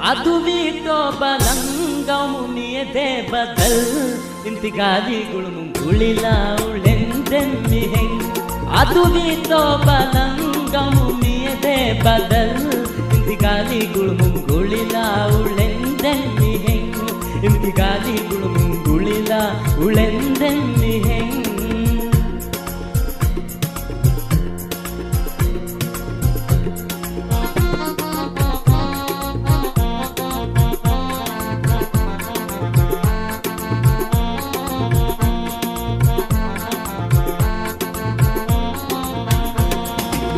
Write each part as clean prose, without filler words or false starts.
अदुवी तो बलंगमु मियदे बदल इंतिगाली गुळमु गुळिला उळेंदೆಮ್ಮಿ ಹೆಂಗ್ अदुवी तो बलंगमु मियदे बदल इंतिगाली गुळमु गुळिला उळेंदೆಮ್ಮಿ ಹೆಂಗ್ इंतिगाली गुळमु गुळिला उळेंदೆಮ್ಮि ಹೆಂಗ್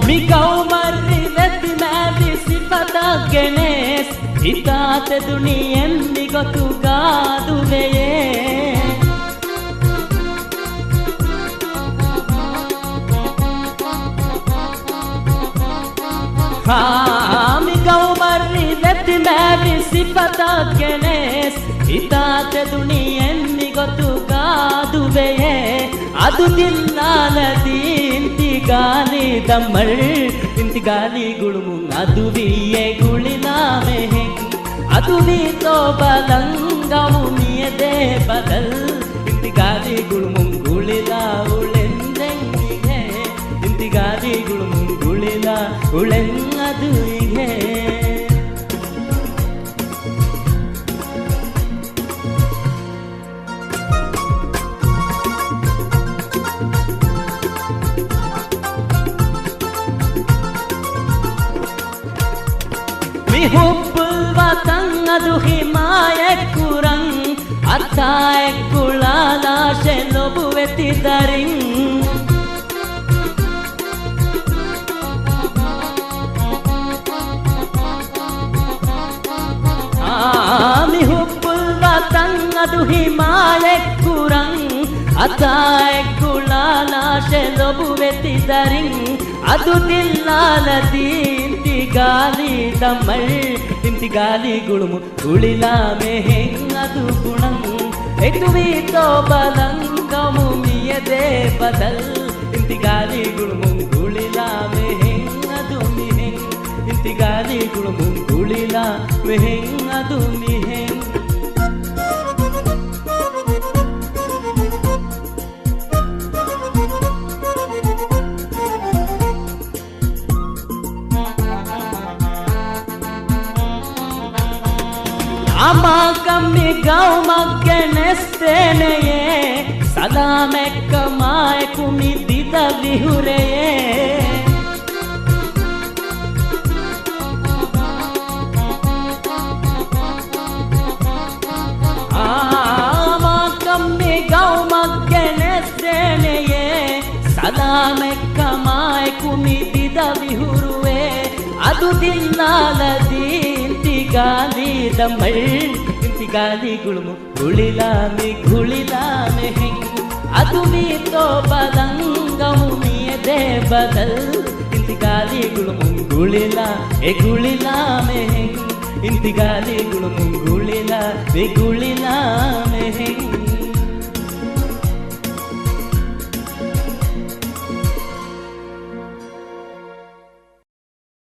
मिगाव मर्री वेत्ति मैली सिफत ಗೆಣೇಸ್ ಹಿತಾತೆ ದುನಿಯೆಂದಿ ಗೊತ್ತುಗಾದುವೆಯೇ मिगाव मर्री वेत्ति मैली सिफत ಗೆಣೇಸ್ ಹಿತಾತೆ ದುನಿಯೆಂದಿ ಗೊತ್ತುಗಾದುವೆಯೇ ಅದು ದಿಲ್ಲಾಲದಿ इंतिगाली दम्मल इंतिगाली गुळमु अदुविये गुळिलामे ಹೆಂಗ್ अदुवी तो बलंगमु मियदे बदल इंतिगाली गुळमु गुळिला उळेंदೆಮ್ಮಿ ಹೆಂಗ್ इंतिगाली गुळमु गुळिला उळेंदೆಮ್ಮಿ हुब्बुल वतन अदु हिमायत कुरंग अताय कुलाला शेलोबुवेति दरिंग आमी हुब्बुल वतन अदु हिमायत कुरंग अताय कुलाला शेलोबुवेति दरिंग अदु दिल्लालदी इंतिगाली दम्मल इंतिगाली गुळमु गुळिलामे ಹೆಂಗ್ ಅದು ಗುಣಂ ಎದುವಿ ತೋ ಬಲಂಗಮು ಮಿಯದೆ ಬದಲ್ इंतिगाली गुळमु गुळिलामे ಹೆಂಗ್ ಅದು ಮಿ ಹೆಂಗ್ इंतिगाली गुळमु गुळिलामे ಹೆಂಗ್ ಅದು ಮಿ ಹೆಂಗ್ अमा कम्मी गाँव मग्गेनेस्तेनेये सदा मेक्क माय कुमि दिद विहुरेये अमा कम्मी गाँव मग्गेनेस्तेनेये सदा मेक्क माय कुमि दिद विहुरुवे अदु दिल्लालदी इंतिगाली दम्मल इंतिगाली गुळमु गुळिलामे ಹೆಂಗ್ अदुवी तो बलंगमु मियदे बदल इंतिगाली गुळमु गुळिलामे ಹೆಂಗ್ इंतिगाली गुळमु गुळिलामे ಹೆಂಗ್